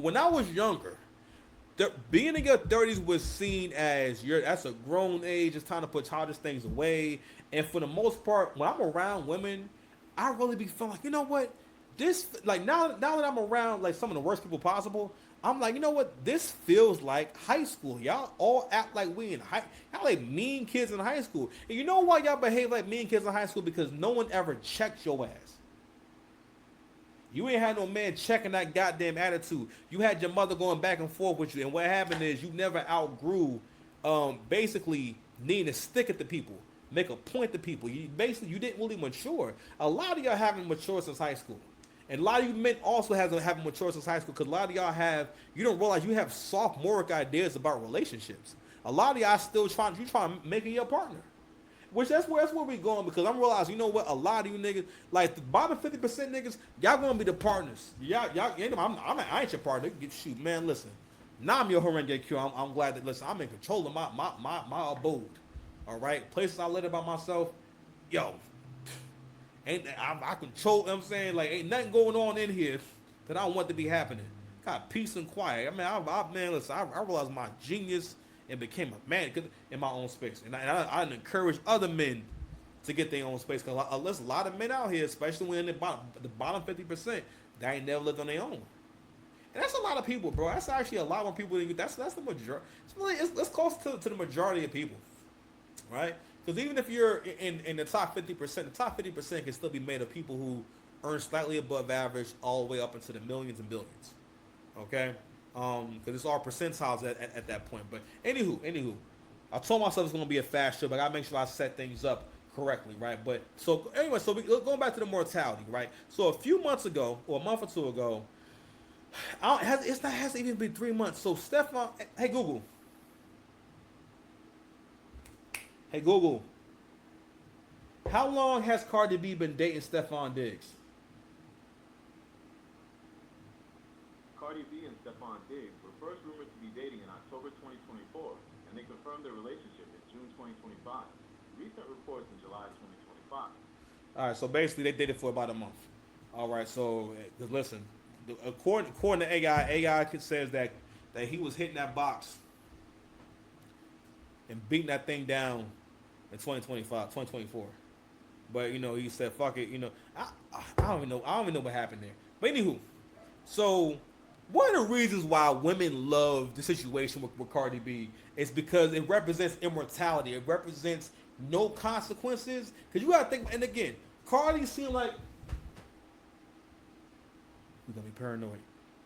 when I was younger, being in your 30s was seen as that's a grown age. It's time to put childish things away. And for the most part, when I'm around women, I really be feeling like, you know what, this like now that I'm around like some of the worst people possible, I'm like, you know what, this feels like high school. Y'all all act like we in high, y'all like mean kids in high school. And you know why y'all behave like mean kids in high school? Because no one ever checked your ass. You ain't had no man checking that goddamn attitude. You had your mother going back and forth with you, and what happened is you never outgrew, basically needing to stick at the people, make a point to people. You didn't really mature. A lot of y'all haven't matured since high school, and a lot of you men also haven't matured since high school because a lot of y'all you don't realize you have sophomoric ideas about relationships. A lot of y'all still trying to make it your partner. Which that's where we going because I'm realizing, you know what, a lot of you niggas, like the bottom 50% niggas, y'all gonna be the partners. I ain't your partner. Shoot, man, listen. Now I'm your Horenge Q. I'm glad that, listen, I'm in control of my abode. All right? Places I live it by myself, yo, I control, you know what I'm saying? Like, ain't nothing going on in here that I want to be happening. Got peace and quiet. I mean, man, listen, I realized my genius and became a man in my own space. And I encourage other men to get their own space. Because there's a lot of men out here, especially when in the bottom 50%, that ain't never lived on their own. And that's a lot of people, bro. That's actually a lot more people than you. That's the majority. It's close to the majority of people, right? Because even if you're in the top 50%, the top 50% can still be made of people who earn slightly above average all the way up into the millions and billions. Okay? Because it's all percentiles at that point. But anywho, I told myself it's going to be a fast show, but I gotta make sure I set things up correctly, right? But so anyway, going back to the mortality, right? So a few months ago, or a month or two ago, it hasn't even been 3 months. So Stefon, hey Google, how long has Cardi B been dating Stefon Diggs? Cardi B and Stefon Diggs were first rumored to be dating in October 2024, and they confirmed their relationship in June 2025. Recent reports in July 2025. All right, so basically they dated for about a month. All right, so listen, according to AI says that he was hitting that box and beating that thing down in 2025, 2024. But he said, "Fuck it." I don't even know what happened there. But anywho, so one of the reasons why women love the situation with Cardi B is because it represents immortality. It represents no consequences. Because you gotta think, and again, Cardi seemed like we're gonna be paranoid.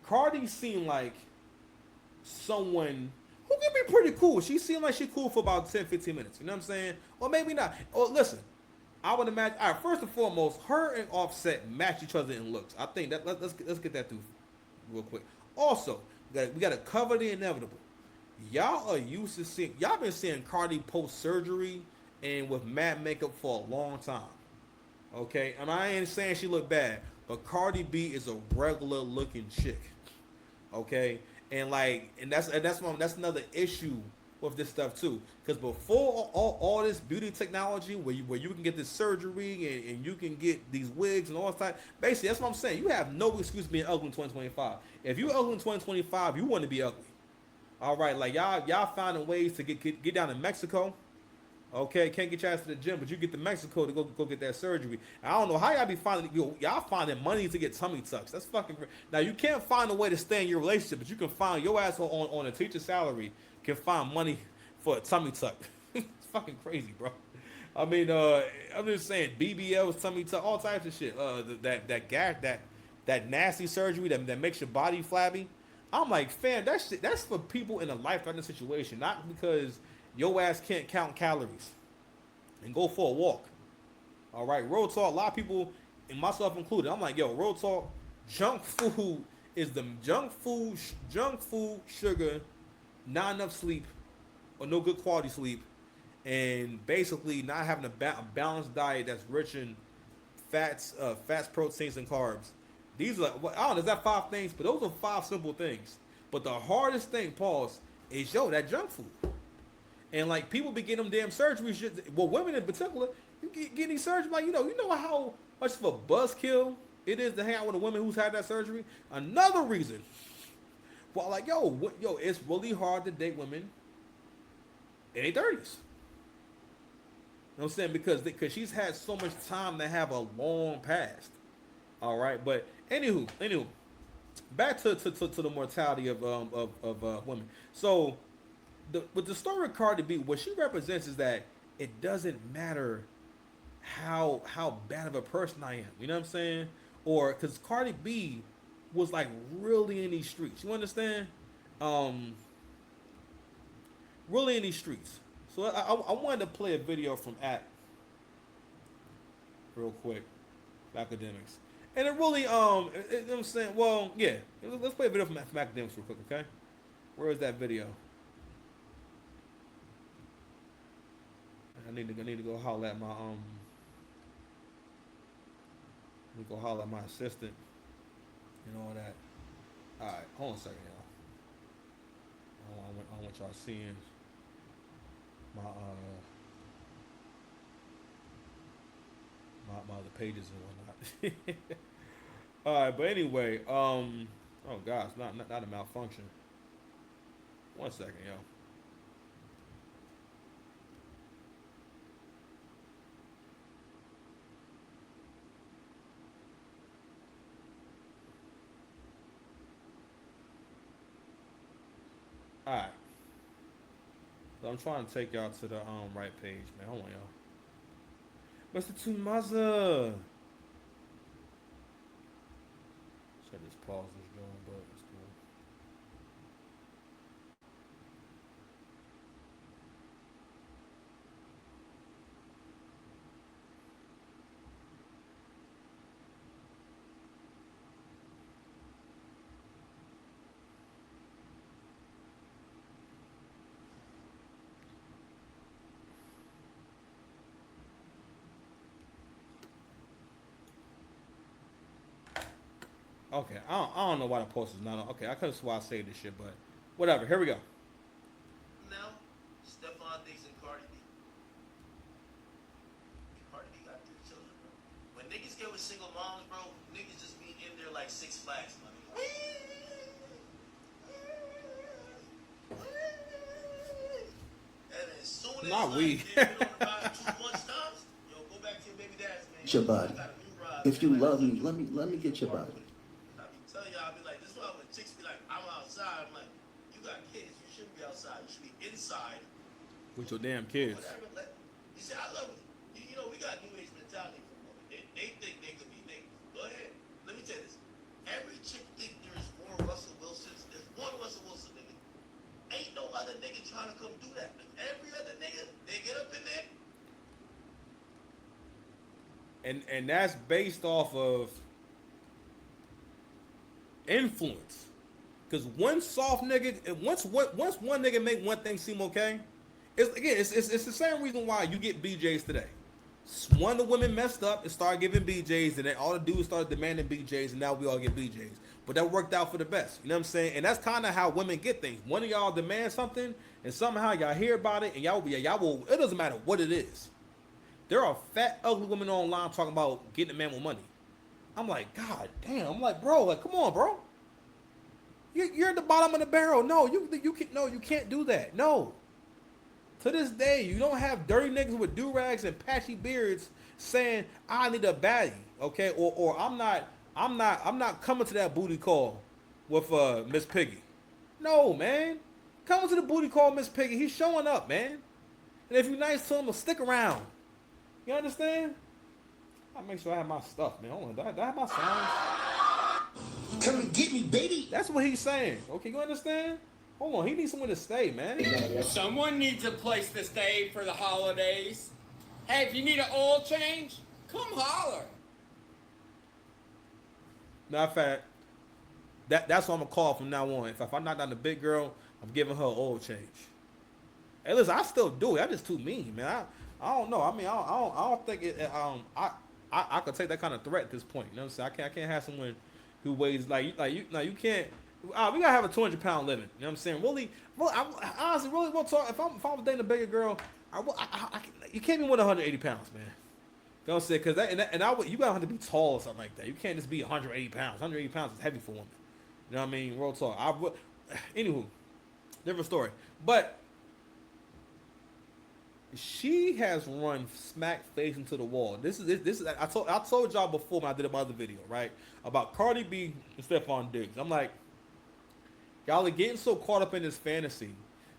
Cardi seemed like someone who can be pretty cool. She seemed like she cool for about 10, 15 minutes. You know what I'm saying? Or maybe not. Or listen, I would imagine. All right, first and foremost, her and Offset match each other in looks. I think that let's get that through real quick. Also, we got to cover the inevitable. Y'all are used to seeing. Y'all been seeing Cardi post surgery and with matte makeup for a long time. Okay, and I ain't saying she look bad, but Cardi B is a regular looking chick. Okay, and that's another issue with this stuff too. Because before all this beauty technology, where you can get this surgery and you can get these wigs and all that stuff, basically that's what I'm saying. You have no excuse being ugly in 2025. If you're ugly in 2025, you want to be ugly. All right, like y'all finding ways to get down to Mexico. Okay, can't get your ass to the gym, but you get to Mexico to go get that surgery. I don't know how y'all be finding y'all finding money to get tummy tucks. That's fucking crazy. Now you can't find a way to stay in your relationship, but you can find your ass on a teacher salary can find money for a tummy tuck. It's fucking crazy, bro. I mean, I'm just saying BBLs, tummy tuck, all types of shit. That nasty surgery that makes your body flabby. I'm like, fam, that's for people in a life-threatening situation, not because your ass can't count calories and go for a walk. All right, real talk. A lot of people, and myself included, I'm like, yo, real talk. Junk food is the junk food, sugar, not enough sleep, or no good quality sleep, and basically not having a balanced diet that's rich in fats, proteins, and carbs. These are, I don't know, is that 5 things? But those are 5 simple things. But the hardest thing, pause, is that junk food. And like people be getting them damn surgeries. Well, women in particular, you get these surgeries. Like you know how much of a buzzkill it is to hang out with a woman who's had that surgery. Another reason Well, like, yo, it's really hard to date women in their 30s. You know what I'm saying? Because she's had so much time to have a long past. All right, but anywho, back to the mortality of women. So with the story of Cardi B, what she represents is that it doesn't matter how bad of a person I am. You know what I'm saying? Or because Cardi B was like really in these streets. You understand? Um, really in these streets. So I wanted to play a video from at real quick, academics, and it really you know what I'm saying. Well, yeah, let's play a video from academics real quick, okay? Where is that video? I need to go holler at my let me go holler at my assistant and all that. All right, hold on a second, y'all. I don't want y'all seeing my my other pages and whatnot. All right, but anyway, oh gosh, not a malfunction. One second, yo. All right, so I'm trying to take y'all to the right page, man. Hold on, y'all. Mr. Tumaza. Should I just pause this going, but it's cool. Okay, I don't know why the post is not on. Okay, I could have swore I saved this shit, but whatever. Here we go. Now, Stefon Diggs and Cardi B. Cardi B got 3 children, bro. When niggas get with single moms, bro, niggas just be in there like Six Flags, my nigga. And as soon as Not we. they've been on the ride too much times, yo, go back to your baby dad's, man. Your body. I got a new ride, If man. you Like, love me, let me get your body. I be telling y'all, I be like, this is why when chicks be like, I'm outside, I'm like, you got kids, you shouldn't be outside, you should be inside. With your damn kids. Whatever. You say, I love it. You know, we got new age mentality from women. They think they could be niggas. Go ahead. Let me tell you this. Every chick think there's more Russell Wilsons. There's one Russell Wilson nigga. Ain't no other nigga trying to come do that. Every other nigga, they get up in there. And that's based off of influence. Because one soft nigga, once one nigga make one thing seem okay, it's the same reason why you get BJs today. One of the women messed up and started giving BJs, and then all the dudes started demanding BJs, and now we all get BJs. But that worked out for the best. You know what I'm saying? And that's kind of how women get things. One of y'all demand something, and somehow y'all hear about it, and y'all will. It doesn't matter what it is. There are fat, ugly women online talking about getting a man with money. I'm like, God damn. I'm like, bro, like, come on, bro. You're at the bottom of the barrel. No, you can't do that. No. To this day, you don't have dirty niggas with do-rags and patchy beards saying I need a baddie, okay? Or I'm not coming to that booty call with Miss Piggy. No, man. Coming to the booty call, Miss Piggy. He's showing up, man. And if you're nice to him, he'll stick around. You understand? I make sure I have my stuff, man. Hold on, do I have my sounds? Come and get me, baby. That's what he's saying. Okay, you understand? Hold on, he needs someone to stay, man. Someone needs a place to stay for the holidays. Hey, if you need an oil change, come holler. Matter of fact, that's what I'm gonna call from now on. If I knock down the big girl, I'm giving her an oil change. Hey, listen, I still do it. I'm just too mean, man. I don't know. I mean, I don't think it. I could take that kind of threat at this point. You know what I'm saying? I can't have someone who weighs like you. Now you can't. We gotta have a 200-pound limit. You know what I'm saying? Really, honestly, really, we'll talk. If I was dating a bigger girl, you can't be more than 180 pounds, man. You know what I'm saying? Because you gotta have to be tall or something like that. You can't just be 180 pounds. 180 pounds is heavy for women. You know what I mean? Real talk. Anywho, different story. But she has run smack face into the wall. This is I told y'all before when I did my other video, right? About Cardi B and Stefon Diggs. I'm like, y'all are getting so caught up in this fantasy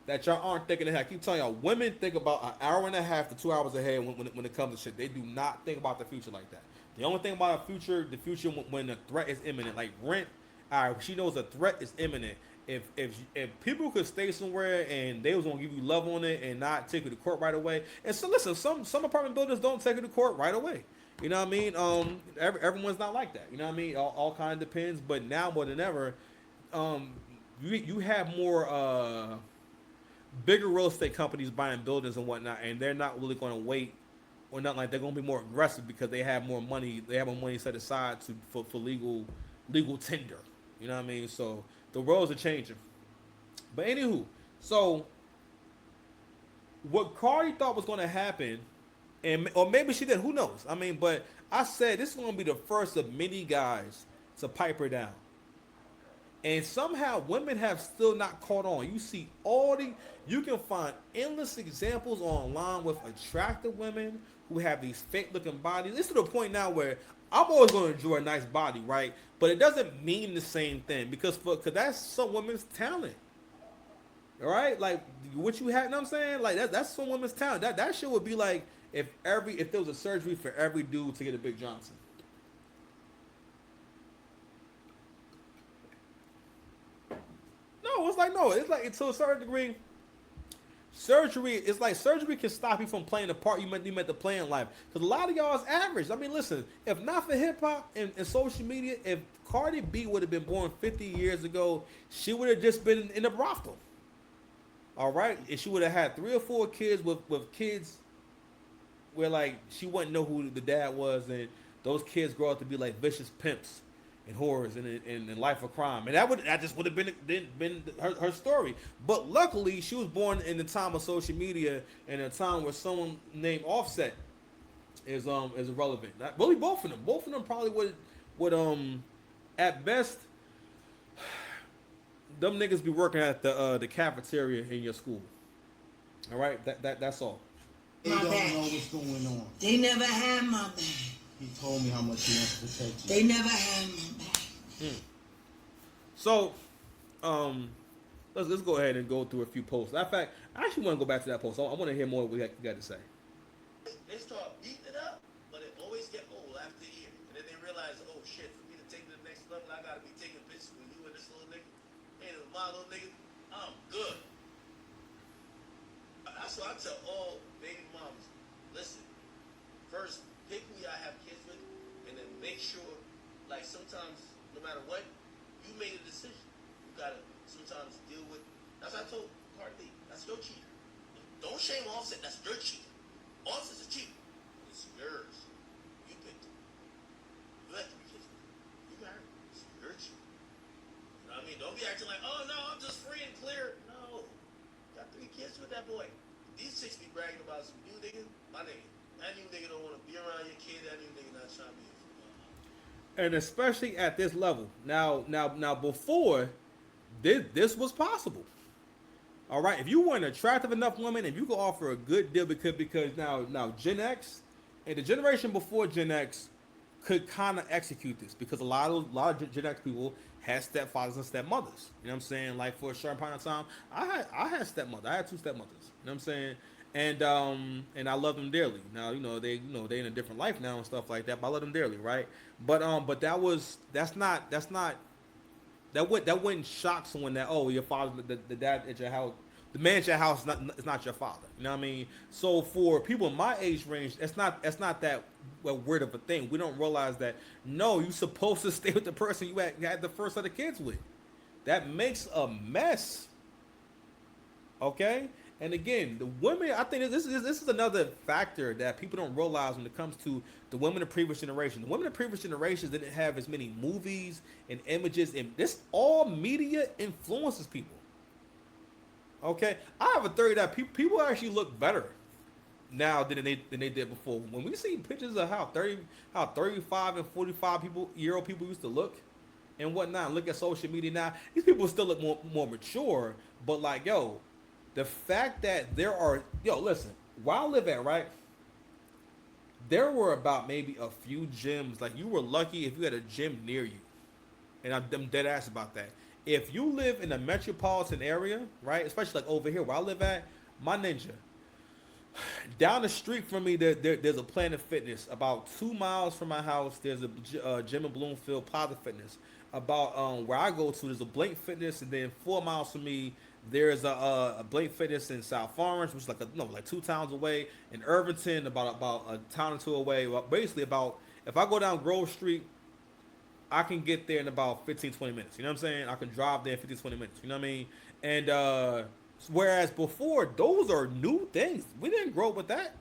that y'all aren't thinking ahead. I keep telling y'all, women think about an hour and a half to 2 hours ahead when it comes to shit. They do not think about the future like that. The only thing about the future when the threat is imminent, like rent. All right, she knows a threat is imminent. If people could stay somewhere and they was gonna give you love on it and not take you to court right away, and so listen, some apartment builders don't take you to court right away. You know what I mean? Everyone's not like that. You know what I mean? All kind of depends. But now more than ever, you have more bigger real estate companies buying buildings and whatnot, and they're not really going to wait or not like they're going to be more aggressive because they have more money. They have more money set aside for legal tender. You know what I mean? So the worlds are changing. But anywho, so what Cardi thought was going to happen, or maybe she did. Who knows? I mean, but I said this is going to be the first of many guys to pipe her down. And somehow women have still not caught on. You can find endless examples online with attractive women who have these fake looking bodies. It's to the point now where I'm always going to enjoy a nice body, right? But it doesn't mean the same thing because that's some women's talent. All right? Like what you had, you know what I'm saying? Like that's some women's talent. That shit would be like if there was a surgery for every dude to get a Big Johnson. It's like to a certain degree. Surgery can stop you from playing the part you meant to play in life. Because a lot of y'all is average. I mean, listen, if not for hip hop and social media, if Cardi B would have been born 50 years ago, she would have just been in a brothel. All right, and she would have had 3 or 4 kids with kids where like she wouldn't know who the dad was, and those kids grow up to be like vicious pimps and whores and life of crime, and that just would have been her story. But luckily, she was born in the time of social media and a time where someone named Offset is irrelevant. Really, both of them probably would at best, them niggas be working at the cafeteria in your school. All right, that's all. They don't know what's going on. They never had my back. He told me how much he wants to protect you. They never had my back. So, let's go ahead and go through a few posts. In fact, I actually want to go back to that post. I want to hear more of what you got to say. They start beating it up, but it always get old after a year. And then they realize, oh shit, for me to take it to the next level, I gotta be taking pictures with you and this little nigga. Hey, my little nigga, I'm good. That's why I tell all baby moms, listen, first, pick who y'all have kids with, and then make sure, like sometimes, no matter what, you made a decision. You gotta sometimes deal with, that's what I told Cardi, that's your cheater. Don't shame Offset, that's your cheater. Offset's a cheater. It's yours. You picked it. You have to be kids with it. You married. It's your cheater. You know what I mean? Don't be acting like, oh no, I'm just free and clear. No. Got 3 kids with that boy. These 6 be bragging about some new nigga. My nigga. That new nigga don't want to be around your kid. That new nigga not trying to be. And especially at this level. Now, before, this was possible. All right, if you were an attractive enough woman, if you could offer a good deal, because now Gen X and the generation before Gen X could kind of execute this, because a lot of Gen X people had stepfathers and stepmothers. You know what I'm saying? Like for a short period of time, I had stepmother. I had 2 stepmothers. You know what I'm saying? And I love them dearly. Now they in a different life now and stuff like that. But I love them dearly, right? But that wouldn't shock someone that, oh, your father, the dad at your house, the man at your house is not your father. You know what I mean? So for people in my age range, it's not that weird of a thing. We don't realize that, no, you're supposed to stay with the person you had the first set of kids with. That makes a mess. Okay? And again, the women, I think this is another factor that people don't realize when it comes to the women of previous generation. The women of previous generations didn't have as many movies and images, and this all media influences people. Okay, I have a theory that people actually look better now than they did before. When we see pictures of how 35 and 45 year old people used to look, and whatnot. Look at social media now. These people still look more mature, but like, yo, the fact that there are, yo, listen, where I live at, right? There were about maybe a few gyms. Like, you were lucky if you had a gym near you, and I'm dead ass about that. If you live in a metropolitan area, right, especially like over here where I live at, my ninja, down the street from me, there's a Planet Fitness. About 2 miles from my house, there's a gym in Bloomfield, Plaza Fitness. About where I go to, there's a Blink Fitness, and then 4 miles from me, there's a Blink Fitness in South Orange, which is like like 2 towns away. In Irvington, about a town or two away. Well, basically, about if I go down Grove Street, I can get there in about 15, 20 minutes. You know what I'm saying? I can drive there in 15, 20 minutes. You know what I mean? And whereas before, those are new things. We didn't grow up with that.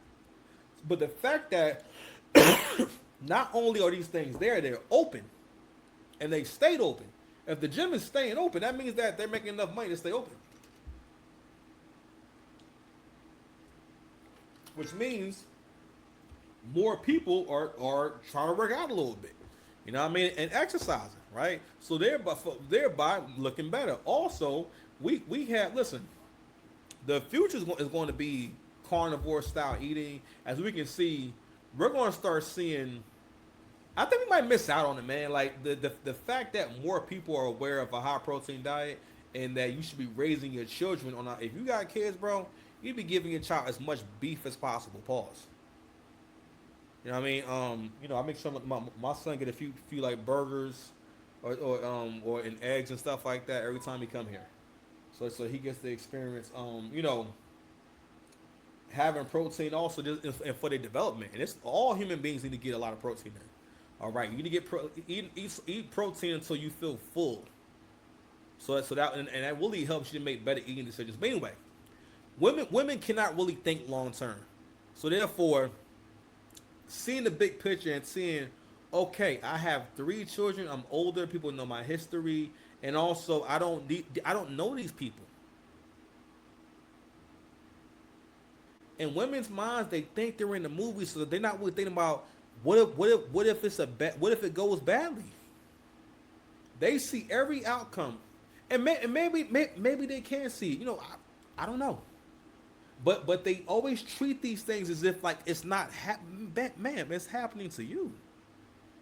But the fact that not only are these things there, they're open. And they stayed open. If the gym is staying open, that means that they're making enough money to stay open. Which means more people are trying to work out a little bit. You know what I mean? And exercising, right? So thereby looking better. Also, we have, listen, the future is going to be carnivore style eating. As we can see, we're going to start seeing, I think we might miss out on it, man. Like the fact that more people are aware of a high protein diet and that you should be raising your children on if you got kids, bro, you be giving your child as much beef as possible. Pause. You know what I mean? I make sure my son get a few like burgers or and eggs and stuff like that every time he come here. So he gets the experience having protein also just and for their development. And it's all human beings need to get a lot of protein in. All right, you need to get eat protein until you feel full. So that and that really helps you to make better eating decisions. But anyway, women cannot really think long term. So therefore, seeing the big picture and seeing, okay, I have 3 children. I'm older. People know my history, and also I don't know these people. In women's minds, they think they're in the movie, so they're not really thinking about what if it goes badly. They see every outcome, and maybe they can see it. I don't know. But they always treat these things as if like it's not ma'am, it's happening to you.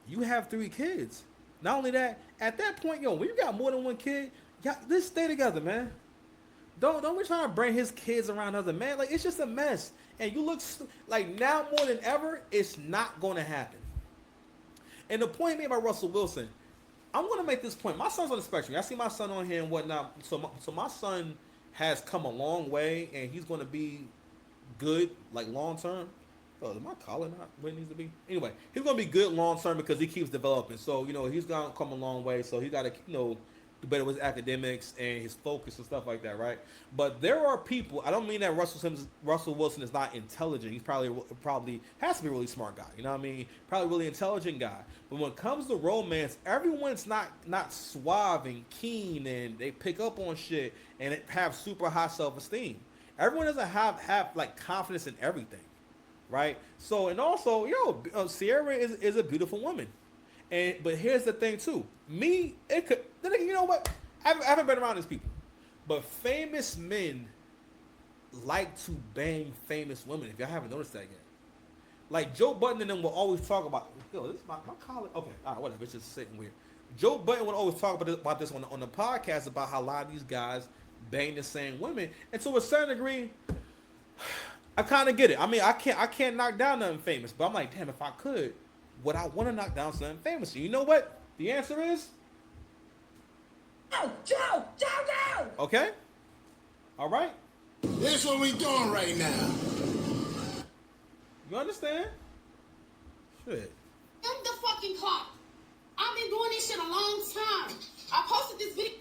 You have 3 kids. Not only that, at that point, when you got more than 1 kid, let's stay together, man. Don't be trying to bring his kids around other man. Like, it's just a mess. And you look like now more than ever, it's not going to happen. And the point made by Russell Wilson, I'm going to make this point. My son's on the spectrum. I see my son on here and whatnot. So my son has come a long way, and he's going to be good, like, long term. Oh, is my collar not where it needs to be? Anyway, he's going to be good long term because he keeps developing. So, he's going to come a long way. So he got to, do better with his academics and his focus and stuff like that, right? But there are people, I don't mean that Russell Wilson is not intelligent. He's probably has to be a really smart guy. You know what I mean? Probably a really intelligent guy. But when it comes to romance, everyone's not suave and keen, and they pick up on shit and have super high self-esteem. Everyone doesn't have like confidence in everything, right? So, and also, Sierra is a beautiful woman. But here's the thing too. You know what? I haven't been around these people. But famous men like to bang famous women, if y'all haven't noticed that yet. Like Joe Budden and them will always talk about, this is my colleague. Okay, all right, whatever. It's just sitting weird. Joe Budden would always talk about this on the podcast about how a lot of these guys bang the same women. And to a certain degree, I kind of get it. I mean, I can't knock down nothing famous. But I'm like, damn, if I could, would I want to knock down something famous? You know what? The answer is Joe. okay. All right. That's what we doing right now. You understand? Shit. I'm the fucking cop. I've been doing this shit a long time. I posted this video.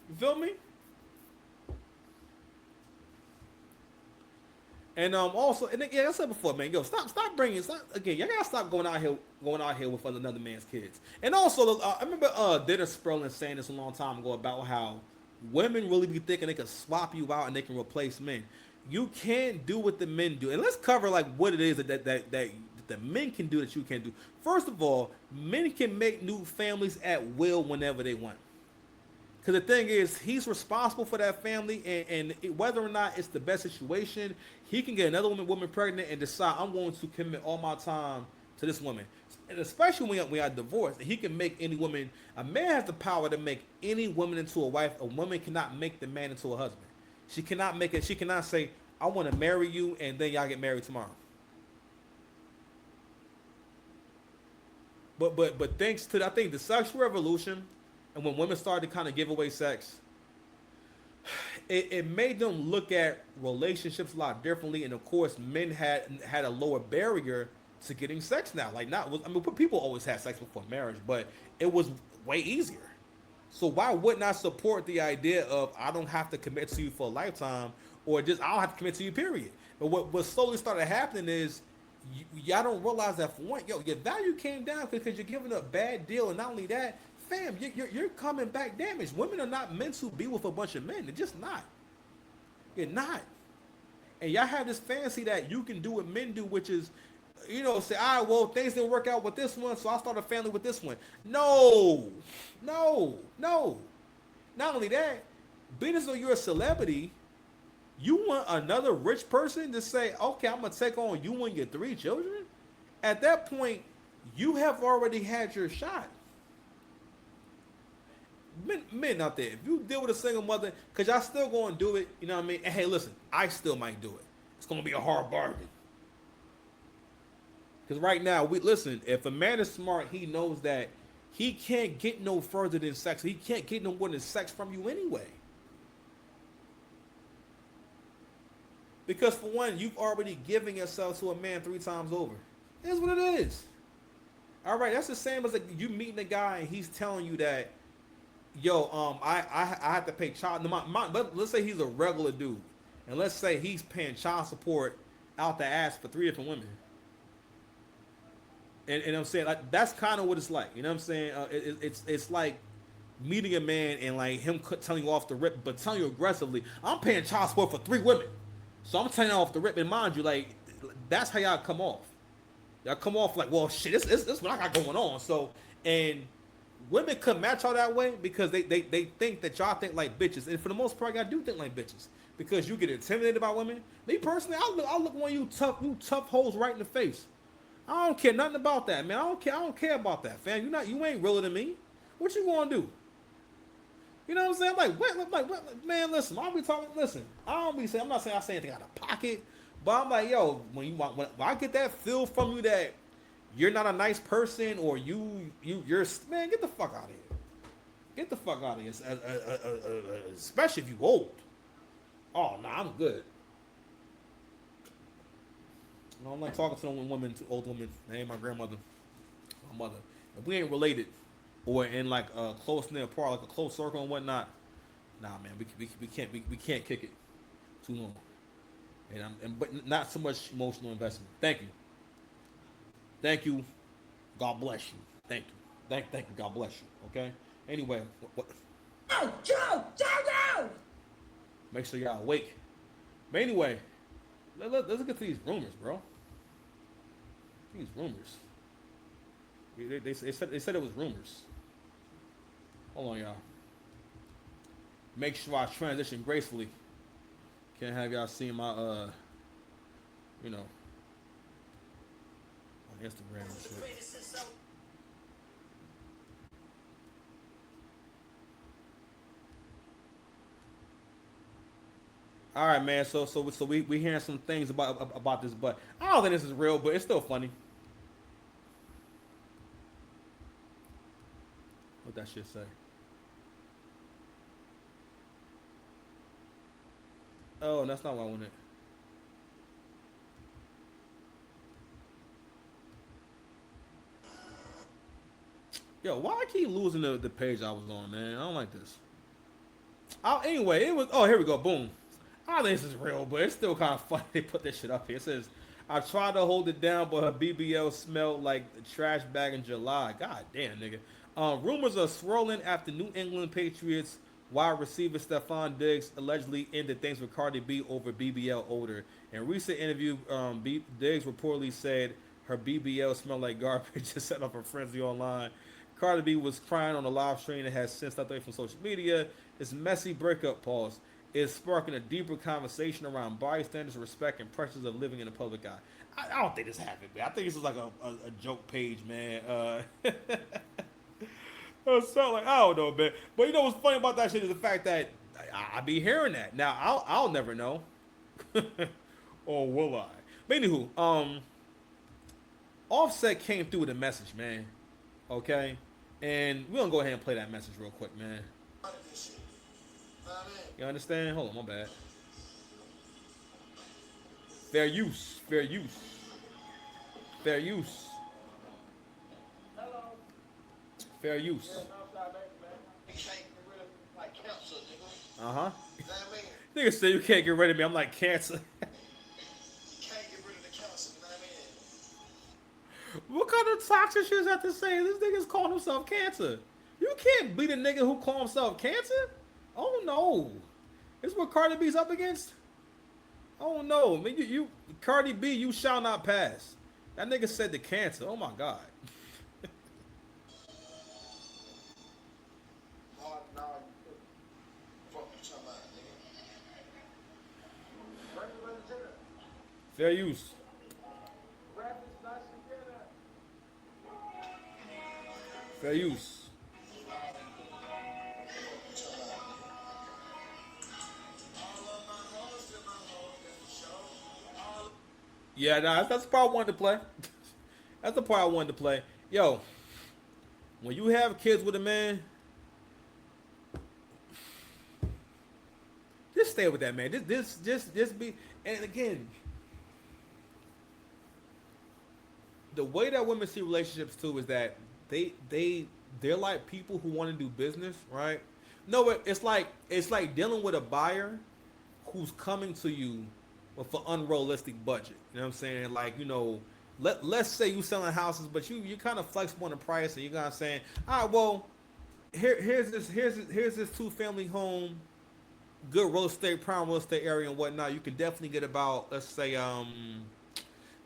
You feel me? And also, and I said before, man, stop again. Y'all gotta stop going out here with another man's kids. And also, I remember Dennis Sperling saying this a long time ago about how women really be thinking they can swap you out and they can replace men. You can't do what the men do. And let's cover like what it is that that men can do that you can't do. First of all, men can make new families at will whenever they want. Because the thing is, he's responsible for that family, and whether or not it's the best situation, he can get another woman pregnant and decide, I'm going to commit all my time to this woman. And especially when we are divorced, he can make any woman. A man has the power to make any woman into a wife. A woman cannot make the man into a husband. She cannot make it. She cannot say, I want to marry you, and then y'all get married tomorrow. But thanks to, I think, the sexual revolution, and when women started to kind of give away sex, it made them look at relationships a lot differently. And of course, men had a lower barrier to getting sex now. Like, not, I mean, people always had sex before marriage, but it was way easier. So why wouldn't I support the idea of, I don't have to commit to you for a lifetime, or just, I don't have to commit to you, period. But what slowly started happening is, y'all don't realize that, for one, your value came down because you're giving a bad deal. And not only that, fam, you're coming back damaged. Women are not meant to be with a bunch of men. They're just not. You're not. And y'all have this fantasy that you can do what men do, which is, say, all right, well, things didn't work out with this one, so I'll start a family with this one. No. Not only that, being as though you're a celebrity, you want another rich person to say, okay, I'm going to take on you and your 3 children? At that point, you have already had your shot. Men out there, if you deal with a single mother, because y'all still going to do it, you know what I mean? And hey, listen, I still might do it. It's going to be a hard bargain. Because right now, listen, if a man is smart, he knows that he can't get no further than sex. He can't get no more than sex from you anyway. Because for one, you've already given yourself to a man 3 times over. Here's what it is. All right, that's the same as you meeting a guy and he's telling you that, I have to pay child. But let's say he's a regular dude, and let's say he's paying child support out the ass for 3 different women. And I'm saying, like, that's kind of what it's like. You know what I'm saying? It's like meeting a man and like him telling you off the rip, but telling you aggressively, I'm paying child support for 3 women. So I'm telling you off the rip, and mind you, like, that's how y'all come off. Y'all come off like, well, shit, this what I got going on. So, and women could match y'all that way because they think that y'all think like bitches. And for the most part, y'all do think like bitches. Because you get intimidated by women. Me personally, I'll look one of you tough hoes right in the face. I don't care nothing about that, man. I don't care about that, fam. You ain't realer than me. What you gonna do? You know what I'm saying? What, man, listen, I'll be talking, listen, I'm not saying I say anything out of pocket, but I'm like, yo, when I get that feel from you that you're not a nice person, or you're, man, get the fuck out of here. Get the fuck out of here. Especially if you old. Oh, nah, I'm good. No, I'm not talking to no women, to old women. That ain't my grandmother, my mother. If we ain't related, or in like a close knit part, like a close circle and whatnot, nah, man, we can't kick it too long. But not so much emotional investment. Thank you. God bless you. Thank you. Thank you. God bless you. Okay. Anyway, what? Oh, Joe! Make sure y'all awake. But anyway, let's get to these rumors, bro. These rumors. They said it was rumors. Hold on, y'all. Make sure I transition gracefully. Can't have y'all see my on Instagram and shit. All right, man. So we hearing some things about this, but I don't think this is real, but it's still funny. What that shit say? Oh, that's not what I wanted. Yo, why I keep losing the page I was on, man? I don't like this. Anyway, it was. Oh, here we go. Boom. I don't think this is real, but it's still kind of funny they put this shit up here. It says, I tried to hold it down, but her BBL smelled like a trash bag in July. God damn, nigga. Rumors are swirling after New England Patriots wide receiver Stefon Diggs allegedly ended things with Cardi B over BBL odor. In a recent interview, Diggs reportedly said Her BBL smelled like garbage. Just set off a frenzy online. Cardi B was crying on a live stream that has since stepped away from social media. This messy breakup pause is sparking a deeper conversation around body standards, respect, and pressures of living in the public eye. I don't think this happened, man. I think this is like a joke page, man. So like I don't know, man. But you know what's funny about that shit is the fact that I be hearing that. Now I'll never know, or will I? But anywho, Offset came through with a message, man. Okay, and we're gonna go ahead and play that message real quick, man. You understand? Hold on, my bad. Fair use, fair use, fair use, fair use. Uh-huh. Nigga say you can't get rid of me. I'm like cancer. What kind of toxic shit is that to say? This nigga's calling himself cancer. You can't beat a nigga who call himself cancer? Oh no. This is what Cardi B's up against? Oh no. I mean, you Cardi B, you shall not pass. That nigga said the cancer. Oh my God. Fair use. Fair use. Yeah, nah, that's the part I wanted to play. That's the part I wanted to play. Yo, when you have kids with a man, just stay with that man. Just be. And again, the way that women see relationships too is that they're like people who want to do business, right? No, it's like dealing with a buyer who's coming to you with an unrealistic budget. You know what I'm saying? Like, you know, let's say you selling houses, but you kind of flexible on the price, and you're kind of saying, all right, well, here's this 2-family home, good real estate, prime real estate area and whatnot. You can definitely get about, let's say,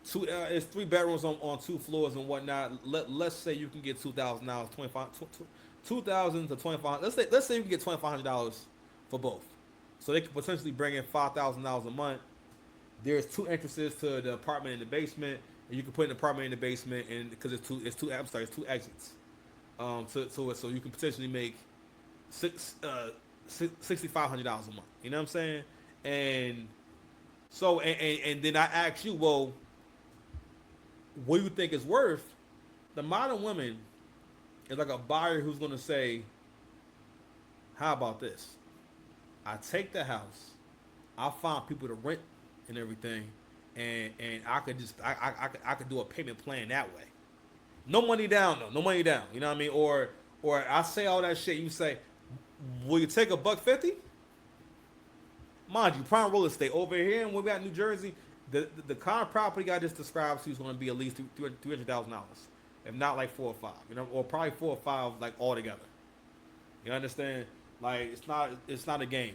it's 3 bedrooms on 2 floors and whatnot. Let's say you can get $2,000, $2,000 to $2,500. Let's say you can get $2,500 for both. So they could potentially bring in $5,000 a month. There's 2 entrances to the apartment in the basement, and you can put an apartment in the basement, and because it's two exits. So you can potentially make $6,500 a month. You know what I'm saying? And so and then I ask you, well, what do you think it's worth? The modern woman is like a buyer who's going to say, how about this? I take the house, I find people to rent and everything, and I could just I could do a payment plan that way. No money down though, no money down. You know what I mean? Or I say all that shit, you say, will you take $150? Mind you, prime real estate over here, and we got New Jersey. The kind of property I just described to you is going to be at least $300,000, if not like 4 or 5, you know, or probably 4 or 5 like all together. You understand? Like it's not a game.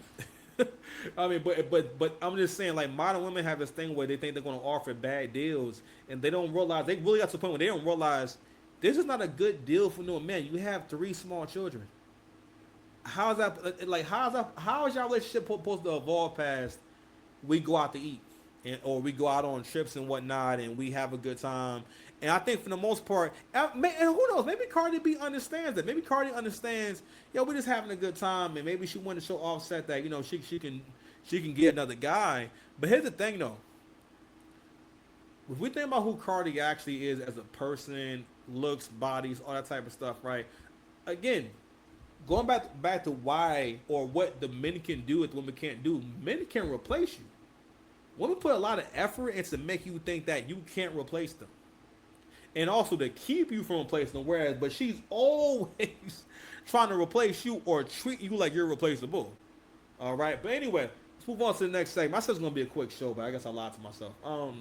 I mean, but I'm just saying, like, modern women have this thing where they think they're going to offer bad deals, and they don't realize, they really got to the point where they don't realize this is not a good deal for no man. You have 3 small children. How is that? Like, how is your relationship supposed to evolve past we go out to eat? Or we go out on trips and whatnot, and we have a good time. And I think for the most part, and who knows, maybe Cardi B understands that. Maybe Cardi understands, yo, we're just having a good time, and maybe she wanted to show Offset that, you know, she can get another guy. But here's the thing, though. If we think about who Cardi actually is as a person, looks, bodies, all that type of stuff, right? Again, going back to why or what the men can do that the women can't do, men can replace you. Women put a lot of effort into make you think that you can't replace them. And also to keep you from replacing them, but she's always trying to replace you or treat you like you're replaceable. All right, but anyway, let's move on to the next segment. I said it's going to be a quick show, but I guess I lied to myself. All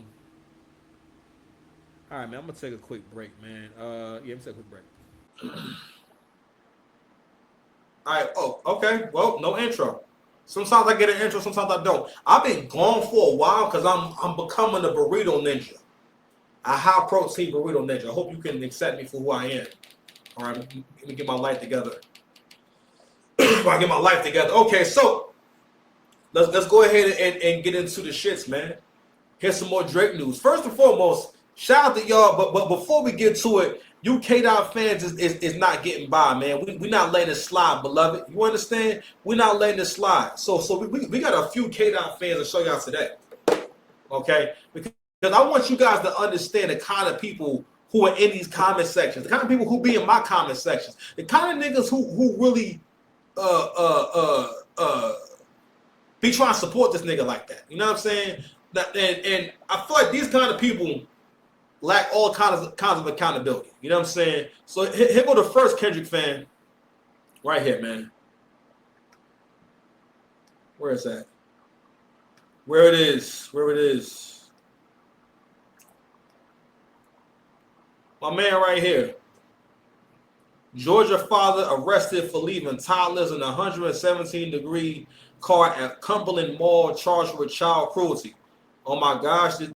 right, man, I'm going to take a quick break, man. Let me take a quick break. All right, okay. Well, no intro. Sometimes I get an intro, sometimes I don't. I've been gone for a while because I'm becoming a burrito ninja. a high protein burrito ninja. I hope you can accept me for who I am. All right, let me get my life together. I get my life together. Okay, so let's go ahead and get into the shits, man. Here's some more Drake news. First and foremost, shout out to y'all. But before we get to it, you K-Dot fans is not getting by, man. We not letting it slide, beloved. You understand? We're not letting it slide. So we got a few K-Dot fans to show y'all today. Okay? Because I want you guys to understand the kind of people who are in these comment sections, the kind of people who be in my comment sections, the kind of niggas who really be trying to support this nigga like that. You know what I'm saying? And I feel like these kind of people lack all kinds of accountability. You know what I'm saying? So here go the first Kendrick fan right here, man. Where is that? Where it is. My man right here. Georgia father arrested for leaving toddlers in a 117-degree car at Cumberland Mall charged with child cruelty. Oh my gosh,